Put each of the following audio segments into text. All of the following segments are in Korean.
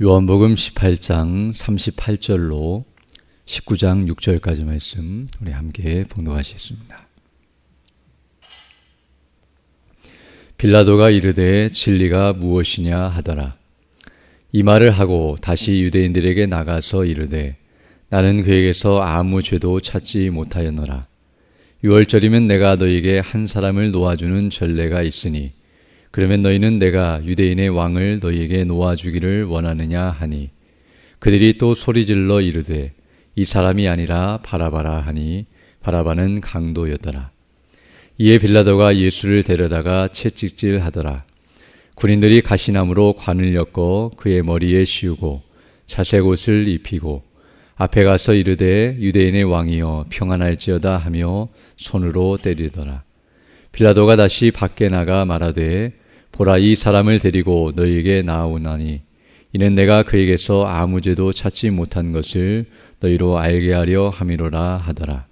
요한복음 18장 38절로 19장 6절까지 말씀 우리 함께 봉독하시겠습니다. 빌라도가 이르되 진리가 무엇이냐 하더라. 이 말을 하고 다시 유대인들에게 나가서 이르되 나는 그에게서 아무 죄도 찾지 못하였노라. 유월절이면 내가 너희에게 한 사람을 놓아주는 전례가 있으니 그러면 너희는 내가 유대인의 왕을 너희에게 놓아주기를 원하느냐 하니 그들이 또 소리질러 이르되 이 사람이 아니라 바라바라 하니 바라바는 강도였더라. 이에 빌라도가 예수를 데려다가 채찍질하더라. 군인들이 가시나무로 관을 엮어 그의 머리에 씌우고 자색 옷을 입히고 앞에 가서 이르되 유대인의 왕이여 평안할지어다 하며 손으로 때리더라. 빌라도가 다시 밖에 나가 말하되 보라 이 사람을 데리고 너희에게 나아오나니 이는 내가 그에게서 아무 죄도 찾지 못한 것을 너희로 알게 하려 함이로라 하더라.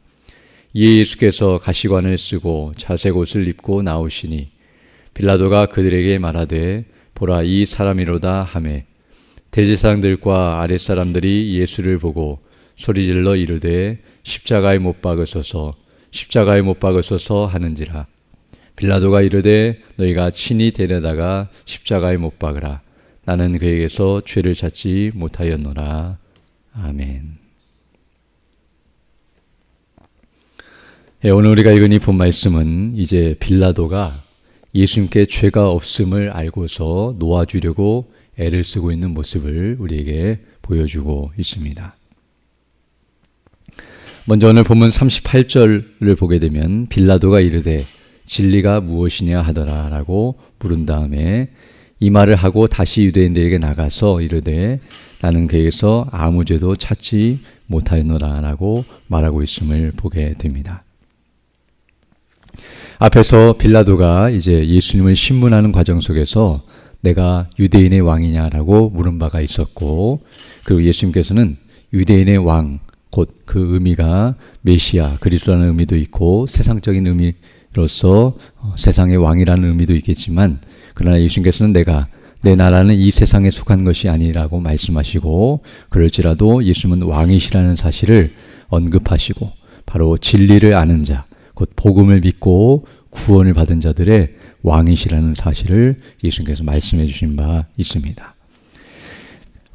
이에 예수께서 가시관을 쓰고 자색 옷을 입고 나오시니 빌라도가 그들에게 말하되 보라 이 사람이로다 하매 대제사장들과 아랫사람들이 예수를 보고 소리질러 이르되 십자가에 못 박으소서 십자가에 못 박으소서 하는지라. 빌라도가 이르되 너희가 친히 데려다가 십자가에 못 박으라. 나는 그에게서 죄를 찾지 못하였노라. 아멘. 오늘 우리가 읽은 이 본 말씀은 이제 빌라도가 예수님께 죄가 없음을 알고서 놓아주려고 애를 쓰고 있는 모습을 우리에게 보여주고 있습니다. 먼저 오늘 본문 38절을 보게 되면 빌라도가 이르되 진리가 무엇이냐 하더라 라고 물은 다음에 이 말을 하고 다시 유대인들에게 나가서 이르되 나는 그에게서 아무 죄도 찾지 못하였노라 라고 말하고 있음을 보게 됩니다. 앞에서 빌라도가 이제 예수님을 신문하는 과정 속에서 내가 유대인의 왕이냐라고 물은 바가 있었고, 그리고 예수님께서는 유대인의 왕, 곧 그 의미가 메시아, 그리스도라는 의미도 있고 세상적인 의미로서 세상의 왕이라는 의미도 있겠지만, 그러나 예수님께서는 내가 내 나라는 이 세상에 속한 것이 아니라고 말씀하시고, 그럴지라도 예수님은 왕이시라는 사실을 언급하시고 바로 진리를 아는 자, 곧 복음을 믿고 구원을 받은 자들의 왕이시라는 사실을 예수님께서 말씀해 주신 바 있습니다.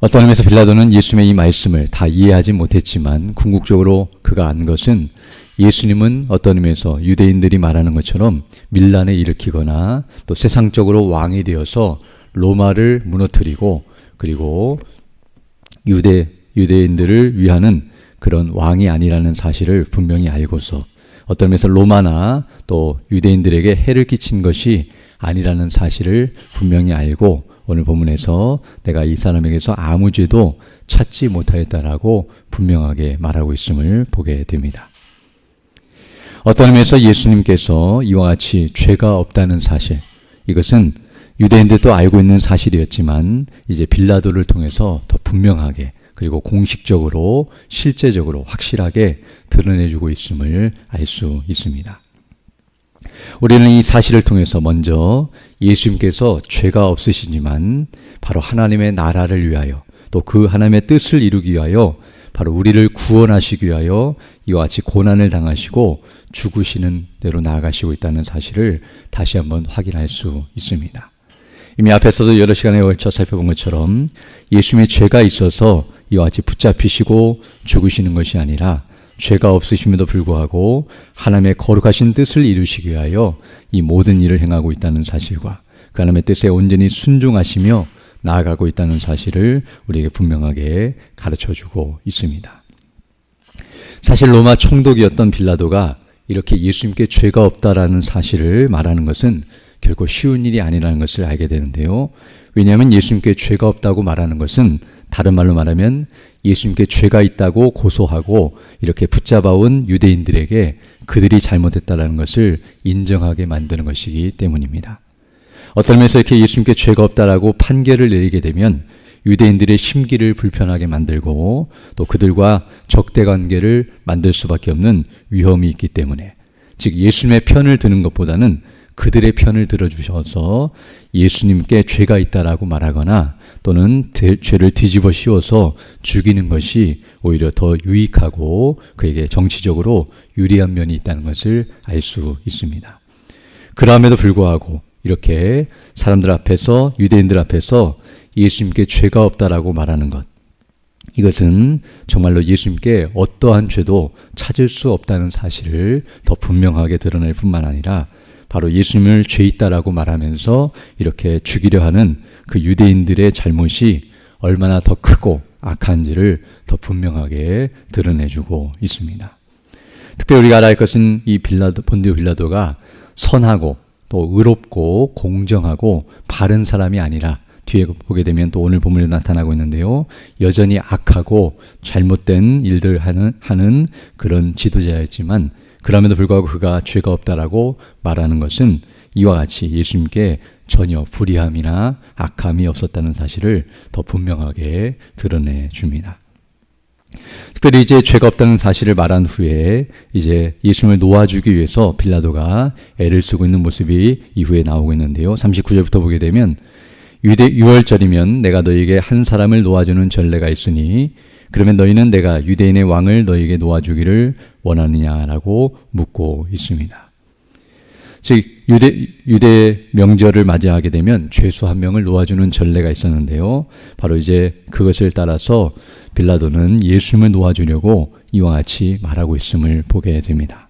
어떤 의미에서 빌라도는 예수님의 이 말씀을 다 이해하지 못했지만 궁극적으로 그가 안 것은 예수님은 어떤 의미에서 유대인들이 말하는 것처럼 밀란을 일으키거나 또 세상적으로 왕이 되어서 로마를 무너뜨리고 그리고 유대인들을 위하는 그런 왕이 아니라는 사실을 분명히 알고서 어떤 의미에서 로마나 또 유대인들에게 해를 끼친 것이 아니라는 사실을 분명히 알고 오늘 본문에서 내가 이 사람에게서 아무 죄도 찾지 못하였다라고 분명하게 말하고 있음을 보게 됩니다. 어떤 의미에서 예수님께서 이와 같이 죄가 없다는 사실, 이것은 유대인들도 알고 있는 사실이었지만 이제 빌라도를 통해서 더 분명하게 그리고 공식적으로 실제적으로 확실하게 드러내주고 있음을 알 수 있습니다. 우리는 이 사실을 통해서 먼저 예수님께서 죄가 없으시지만 바로 하나님의 나라를 위하여 또 그 하나님의 뜻을 이루기 위하여 바로 우리를 구원하시기 위하여 이와 같이 고난을 당하시고 죽으시는 대로 나아가시고 있다는 사실을 다시 한번 확인할 수 있습니다. 이미 앞에서도 여러 시간에 걸쳐 살펴본 것처럼 예수님의 죄가 있어서 이와 같이 붙잡히시고 죽으시는 것이 아니라 죄가 없으심에도 불구하고 하나님의 거룩하신 뜻을 이루시기 위하여 이 모든 일을 행하고 있다는 사실과 그 하나님의 뜻에 온전히 순종하시며 나아가고 있다는 사실을 우리에게 분명하게 가르쳐주고 있습니다. 사실 로마 총독이었던 빌라도가 이렇게 예수님께 죄가 없다라는 사실을 말하는 것은 결코 쉬운 일이 아니라는 것을 알게 되는데요. 왜냐하면 예수님께 죄가 없다고 말하는 것은 다른 말로 말하면 예수님께 죄가 있다고 고소하고 이렇게 붙잡아온 유대인들에게 그들이 잘못했다는 것을 인정하게 만드는 것이기 때문입니다. 어떤 면에서 이렇게 예수님께 죄가 없다라고 판결을 내리게 되면 유대인들의 심기를 불편하게 만들고 또 그들과 적대 관계를 만들 수밖에 없는 위험이 있기 때문에, 즉 예수님의 편을 드는 것보다는 그들의 편을 들어주셔서 예수님께 죄가 있다라고 말하거나 또는 죄를 뒤집어 씌워서 죽이는 것이 오히려 더 유익하고 그에게 정치적으로 유리한 면이 있다는 것을 알 수 있습니다. 그럼에도 불구하고 이렇게 사람들 앞에서, 유대인들 앞에서 예수님께 죄가 없다라고 말하는 것, 이것은 정말로 예수님께 어떠한 죄도 찾을 수 없다는 사실을 더 분명하게 드러낼 뿐만 아니라 바로 예수님을 죄 있다라고 말하면서 이렇게 죽이려 하는 그 유대인들의 잘못이 얼마나 더 크고 악한지를 더 분명하게 드러내주고 있습니다. 특별히 우리가 알아야 할 것은 이 본디오 빌라도가 선하고 또 의롭고 공정하고 바른 사람이 아니라 뒤에 보게 되면 또 오늘 본문에 나타나고 있는데요. 여전히 악하고 잘못된 일들을 하는 그런 지도자였지만 그럼에도 불구하고 그가 죄가 없다라고 말하는 것은 이와 같이 예수님께 전혀 불의함이나 악함이 없었다는 사실을 더 분명하게 드러내 줍니다. 특별히 이제 죄가 없다는 사실을 말한 후에 이제 예수님을 놓아주기 위해서 빌라도가 애를 쓰고 있는 모습이 이후에 나오고 있는데요. 39절부터 보게 되면 유월절이면 내가 너희에게 한 사람을 놓아주는 전례가 있으니 그러면 너희는 내가 유대인의 왕을 너희에게 놓아주기를 원하느냐라고 묻고 있습니다. 즉 유대 명절을 맞이하게 되면 죄수 한 명을 놓아주는 전례가 있었는데요. 바로 이제 그것을 따라서 빌라도는 예수님을 놓아주려고 이와 같이 말하고 있음을 보게 됩니다.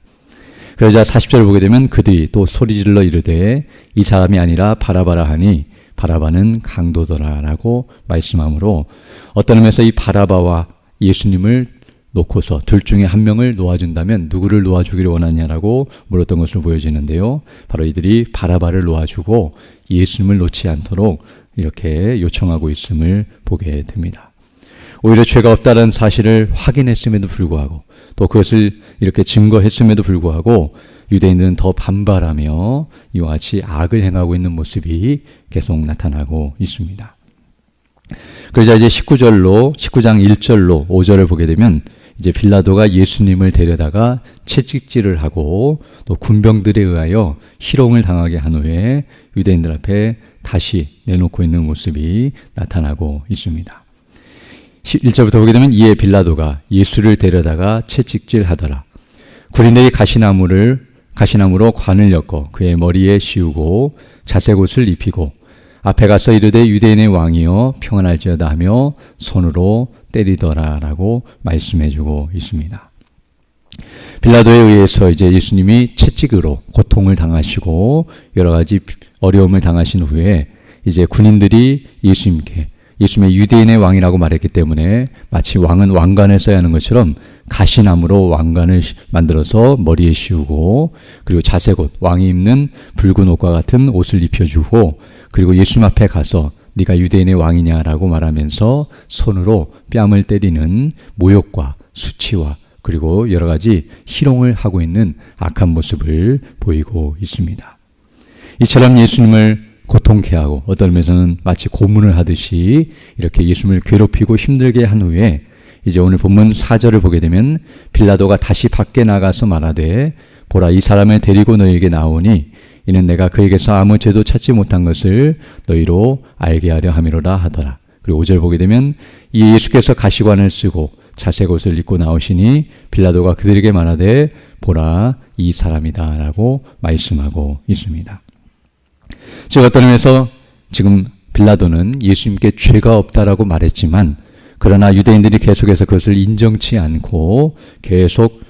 그러자 40절을 보게 되면 그들이 또 소리질러 이르되 이 사람이 아니라 바라바라 하니 바라바는 강도더라라고 말씀하므로 어떤 의미에서 이 바라바와 예수님을 놓고서 둘 중에 한 명을 놓아준다면 누구를 놓아주기를 원하냐라고 물었던 것으로 보여지는데요. 바로 이들이 바라바를 놓아주고 예수님을 놓지 않도록 이렇게 요청하고 있음을 보게 됩니다. 오히려 죄가 없다는 사실을 확인했음에도 불구하고 또 그것을 이렇게 증거했음에도 불구하고 유대인들은 더 반발하며 이와 같이 악을 행하고 있는 모습이 계속 나타나고 있습니다. 그러자 이제 19장 1절로 5절을 보게 되면 이제 빌라도가 예수님을 데려다가 채찍질을 하고 또 군병들에 의하여 희롱을 당하게 한 후에 유대인들 앞에 다시 내놓고 있는 모습이 나타나고 있습니다. 1절부터 보게 되면 이에 빌라도가 예수를 데려다가 채찍질하더라. 군인들이 가시나무로 관을 엮어 그의 머리에 씌우고 자색옷을 입히고 앞에 가서 이르되 유대인의 왕이여 평안할지어다 하며 손으로 때리더라라고 말씀해주고 있습니다. 빌라도에 의해서 이제 예수님이 채찍으로 고통을 당하시고 여러 가지 어려움을 당하신 후에 이제 군인들이 예수님의 유대인의 왕이라고 말했기 때문에 마치 왕은 왕관을 써야 하는 것처럼 가시나무로 왕관을 만들어서 머리에 씌우고 그리고 자색옷, 왕이 입는 붉은 옷과 같은 옷을 입혀주고 그리고 예수님 앞에 가서 네가 유대인의 왕이냐라고 말하면서 손으로 뺨을 때리는 모욕과 수치와 그리고 여러 가지 희롱을 하고 있는 악한 모습을 보이고 있습니다. 이처럼 예수님을 고통케 하고 어떤 면에서는 마치 고문을 하듯이 이렇게 예수님을 괴롭히고 힘들게 한 후에 이제 오늘 본문 4절을 보게 되면 빌라도가 다시 밖에 나가서 말하되 보라 이 사람을 데리고 너희에게 나오니 이는 내가 그에게서 아무 죄도 찾지 못한 것을 너희로 알게 하려 함이로라 하더라. 그리고 5절 보게 되면 이 예수께서 가시관을 쓰고 자색옷을 입고 나오시니 빌라도가 그들에게 말하되 보라 이 사람이다 라고 말씀하고 있습니다. 즉 어떤 의미에서 지금 빌라도는 예수님께 죄가 없다라고 말했지만 그러나 유대인들이 계속해서 그것을 인정치 않고 계속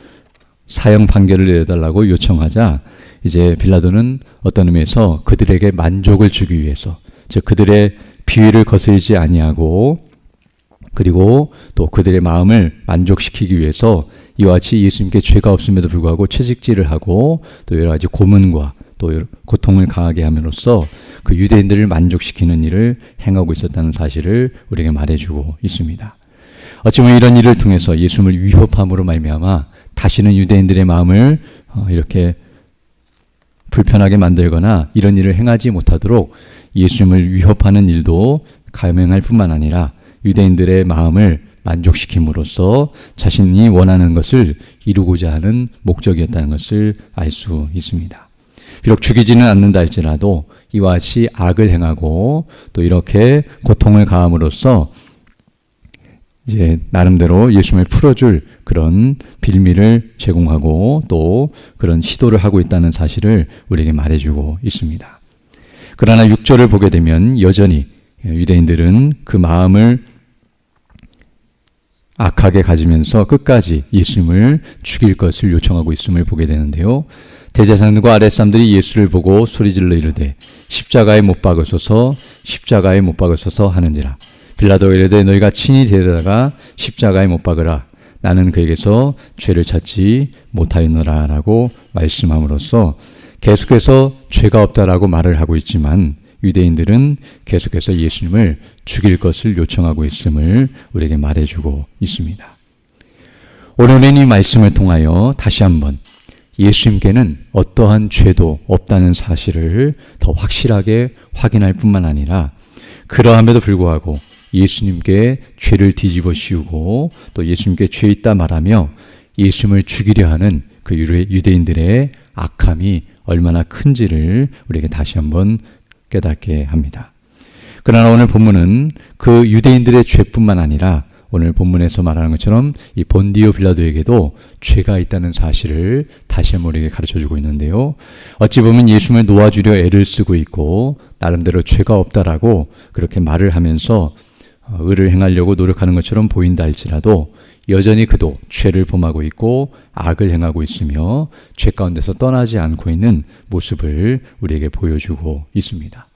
사형 판결을 내려달라고 요청하자 이제 빌라도는 어떤 의미에서 그들에게 만족을 주기 위해서 즉 그들의 비위를 거스르지 아니하고 그리고 또 그들의 마음을 만족시키기 위해서 이와 같이 예수님께 죄가 없음에도 불구하고 채찍질을 하고 또 여러 가지 고문과 또 고통을 가하게 함으로써 그 유대인들을 만족시키는 일을 행하고 있었다는 사실을 우리에게 말해주고 있습니다. 어찌 보면 이런 일을 통해서 예수님을 위협함으로 말미암아 다시는 유대인들의 마음을 이렇게 불편하게 만들거나 이런 일을 행하지 못하도록 예수님을 위협하는 일도 감행할 뿐만 아니라 유대인들의 마음을 만족시킴으로써 자신이 원하는 것을 이루고자 하는 목적이었다는 것을 알 수 있습니다. 비록 죽이지는 않는다 할지라도 이와 같이 악을 행하고 또 이렇게 고통을 가함으로써 이제 나름대로 예수님을 풀어줄 그런 빌미를 제공하고 또 그런 시도를 하고 있다는 사실을 우리에게 말해주고 있습니다. 그러나 6절을 보게 되면 여전히 유대인들은 그 마음을 악하게 가지면서 끝까지 예수님을 죽일 것을 요청하고 있음을 보게 되는데요. 대제사장들과 아랫사람들이 예수를 보고 소리질러 이르되 십자가에 못 박으소서 십자가에 못 박으소서 하는지라. 빌라도가 이르되 너희가 친히 데려다가 십자가에 못 박으라. 나는 그에게서 죄를 찾지 못하였노라 라고 말씀함으로써 계속해서 죄가 없다라고 말을 하고 있지만 유대인들은 계속해서 예수님을 죽일 것을 요청하고 있음을 우리에게 말해주고 있습니다. 오늘은 이 말씀을 통하여 다시 한번 예수님께는 어떠한 죄도 없다는 사실을 더 확실하게 확인할 뿐만 아니라 그러함에도 불구하고 예수님께 죄를 뒤집어 씌우고 또 예수님께 죄 있다 말하며 예수님을 죽이려 하는 그 유대인들의 악함이 얼마나 큰지를 우리에게 다시 한번 깨닫게 합니다. 그러나 오늘 본문은 그 유대인들의 죄뿐만 아니라 오늘 본문에서 말하는 것처럼 이 본디오 빌라도에게도 죄가 있다는 사실을 다시 한번 우리에게 가르쳐주고 있는데요. 어찌 보면 예수님을 놓아주려 애를 쓰고 있고 나름대로 죄가 없다라고 그렇게 말을 하면서 의를 행하려고 노력하는 것처럼 보인다 할지라도 여전히 그도 죄를 범하고 있고 악을 행하고 있으며 죄 가운데서 떠나지 않고 있는 모습을 우리에게 보여주고 있습니다.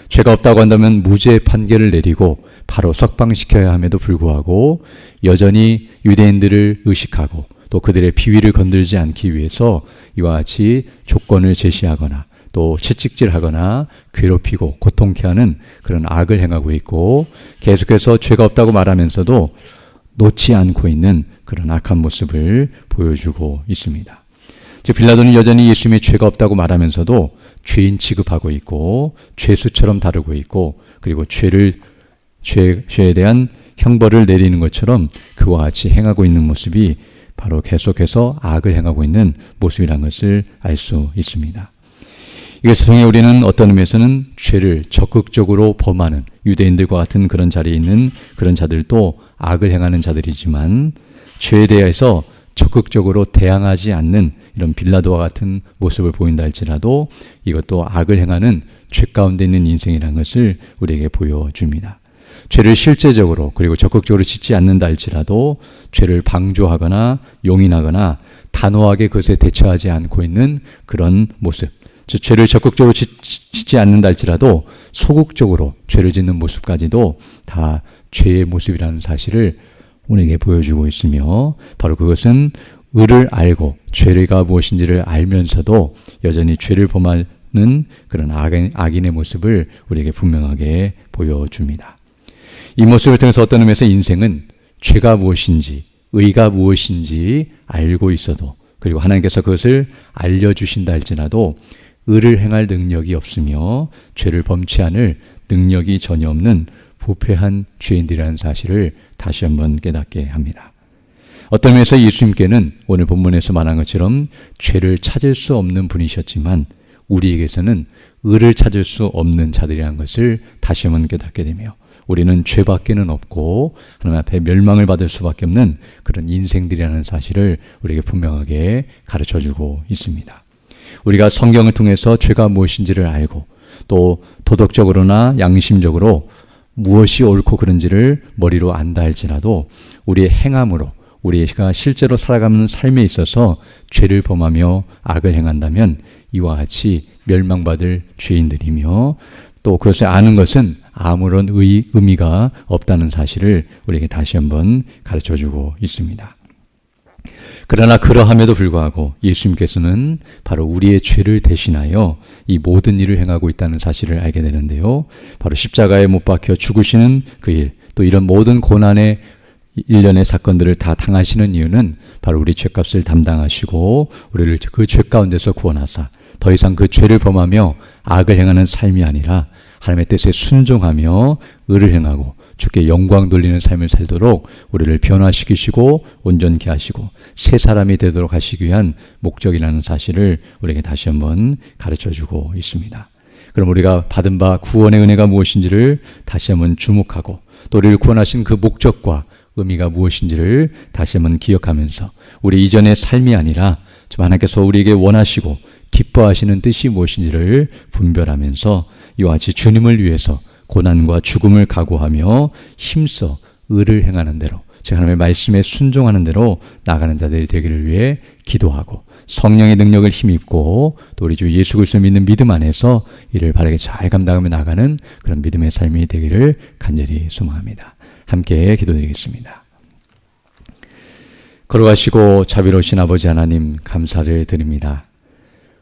죄가 없다고 한다면 무죄 판결을 내리고 바로 석방시켜야 함에도 불구하고 여전히 유대인들을 의식하고 또 그들의 비위를 건들지 않기 위해서 이와 같이 조건을 제시하거나 또 채찍질하거나 괴롭히고 고통케 하는 그런 악을 행하고 있고 계속해서 죄가 없다고 말하면서도 놓지 않고 있는 그런 악한 모습을 보여주고 있습니다. 즉 빌라도는 여전히 예수님의 죄가 없다고 말하면서도 죄인 취급하고 있고 죄수처럼 다루고 있고 그리고 죄에 대한 형벌을 내리는 것처럼 그와 같이 행하고 있는 모습이 바로 계속해서 악을 행하고 있는 모습이라는 것을 알 수 있습니다. 이것을 통해 우리는 어떤 의미에서는 죄를 적극적으로 범하는 유대인들과 같은 그런 자리에 있는 그런 자들도 악을 행하는 자들이지만 죄에 대해서 적극적으로 대항하지 않는 이런 빌라도와 같은 모습을 보인다 할지라도 이것도 악을 행하는 죄 가운데 있는 인생이라는 것을 우리에게 보여줍니다. 죄를 실제적으로 그리고 적극적으로 짓지 않는다 할지라도 죄를 방조하거나 용인하거나 단호하게 그것에 대처하지 않고 있는 그런 모습, 즉 죄를 적극적으로 짓지 않는다 할지라도 소극적으로 죄를 짓는 모습까지도 다 죄의 모습이라는 사실을 우리에게 보여주고 있으며 바로 그것은 의를 알고 죄가 무엇인지를 알면서도 여전히 죄를 범하는 그런 악인의 모습을 우리에게 분명하게 보여줍니다. 이 모습을 통해서 어떤 의미에서 인생은 죄가 무엇인지 의가 무엇인지 알고 있어도 그리고 하나님께서 그것을 알려주신다 할지라도 의를 행할 능력이 없으며 죄를 범치 않을 능력이 전혀 없는 부패한 죄인들이라는 사실을 다시 한번 깨닫게 합니다. 어떤 면에서 예수님께는 오늘 본문에서 말한 것처럼 죄를 찾을 수 없는 분이셨지만 우리에게서는 의를 찾을 수 없는 자들이라는 것을 다시 한번 깨닫게 되며 우리는 죄밖에는 없고 하나님 앞에 멸망을 받을 수밖에 없는 그런 인생들이라는 사실을 우리에게 분명하게 가르쳐주고 있습니다. 우리가 성경을 통해서 죄가 무엇인지를 알고 또 도덕적으로나 양심적으로 무엇이 옳고 그른지를 머리로 안다 할지라도 우리의 행함으로 우리가 실제로 살아가는 삶에 있어서 죄를 범하며 악을 행한다면 이와 같이 멸망받을 죄인들이며 또 그것을 아는 것은 아무런 의미가 없다는 사실을 우리에게 다시 한번 가르쳐주고 있습니다. 그러나 그러함에도 불구하고 예수님께서는 바로 우리의 죄를 대신하여 이 모든 일을 행하고 있다는 사실을 알게 되는데요. 바로 십자가에 못 박혀 죽으시는 그 일, 또 이런 모든 고난의 일련의 사건들을 다 당하시는 이유는 바로 우리 죄값을 담당하시고 우리를 그 죄 가운데서 구원하사 더 이상 그 죄를 범하며 악을 행하는 삶이 아니라 하나님의 뜻에 순종하며 의를 행하고 주께 영광 돌리는 삶을 살도록 우리를 변화시키시고 온전케 하시고 새 사람이 되도록 하시기 위한 목적이라는 사실을 우리에게 다시 한번 가르쳐주고 있습니다. 그럼 우리가 받은 바 구원의 은혜가 무엇인지를 다시 한번 주목하고 또 우리를 구원하신 그 목적과 의미가 무엇인지를 다시 한번 기억하면서 우리 이전의 삶이 아니라 좀 하나님께서 우리에게 원하시고 기뻐하시는 뜻이 무엇인지를 분별하면서 이와 같이 주님을 위해서 고난과 죽음을 각오하며 힘써 의를 행하는 대로 즉 하나님의 말씀에 순종하는 대로 나가는 자들이 되기를 위해 기도하고 성령의 능력을 힘입고 또 우리 주 예수 그리스도를 믿는 믿음 안에서 이를 바르게 잘 감당하며 나가는 그런 믿음의 삶이 되기를 간절히 소망합니다. 함께 기도드리겠습니다. 걸어가시고 자비로우신 아버지 하나님 감사를 드립니다.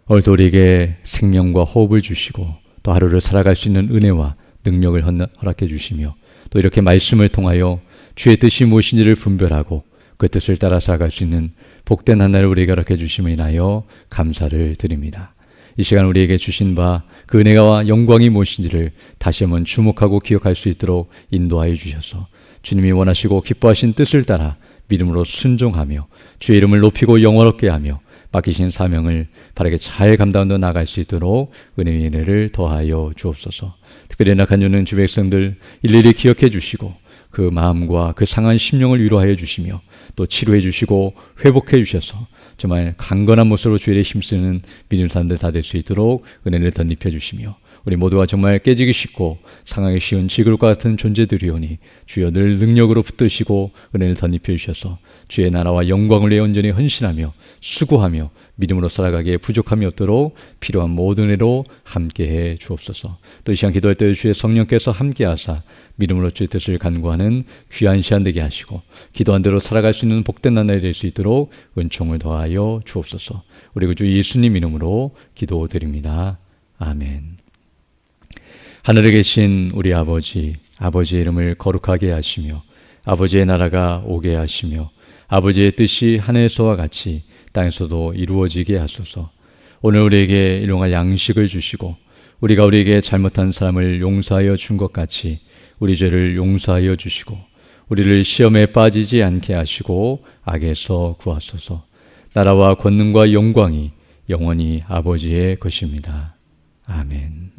오늘도 우리에게 생명과 호흡을 주시고 또 하루를 살아갈 수 있는 은혜와 능력을 허락해 주시며 또 이렇게 말씀을 통하여 주의 뜻이 무엇인지를 분별하고 그 뜻을 따라 살아갈 수 있는 복된 한 날을 우리에게 허락해 주심을 인하여 감사를 드립니다. 이 시간 우리에게 주신 바 그 은혜와 영광이 무엇인지를 다시 한번 주목하고 기억할 수 있도록 인도하여 주셔서 주님이 원하시고 기뻐하신 뜻을 따라 믿음으로 순종하며 주의 이름을 높이고 영원롭게 하며 맡기신 사명을 바르게 잘 감당하며 나갈 수 있도록 은혜의 은혜를 더하여 주옵소서. 특별히 연약한 요는 주 백성들 일일이 기억해 주시고 그 마음과 그 상한 심령을 위로하여 주시며 또 치료해 주시고 회복해 주셔서 정말 강건한 모습으로 주의 일에 힘쓰는 믿음 사람들 다 될 수 있도록 은혜를 덧입혀 주시며 우리 모두가 정말 깨지기 쉽고 상하기 쉬운 지글과 같은 존재들이오니 주여 늘 능력으로 붙드시고 은혜를 덧입혀 주셔서 주의 나라와 영광을 위해 온전히 헌신하며 수고하며 믿음으로 살아가기에 부족함이 없도록 필요한 모든 은혜로 함께해 주옵소서. 또 이 시간 기도할 때 주의 성령께서 함께하사 믿음으로 주의 뜻을 간구하는 귀한 시간 되게 하시고 기도한 대로 살아갈 수 있는 복된 나날이 될 수 있도록 은총을 더하여 주옵소서. 우리 구주 예수님 이름으로 기도드립니다. 아멘. 하늘에 계신 우리 아버지, 아버지의 이름을 거룩하게 하시며 아버지의 나라가 오게 하시며 아버지의 뜻이 하늘에서와 같이 땅에서도 이루어지게 하소서. 오늘 우리에게 일용할 양식을 주시고 우리가 우리에게 잘못한 사람을 용서하여 준 것 같이 우리 죄를 용서하여 주시고 우리를 시험에 빠지지 않게 하시고 악에서 구하소서. 나라와 권능과 영광이 영원히 아버지의 것입니다. 아멘.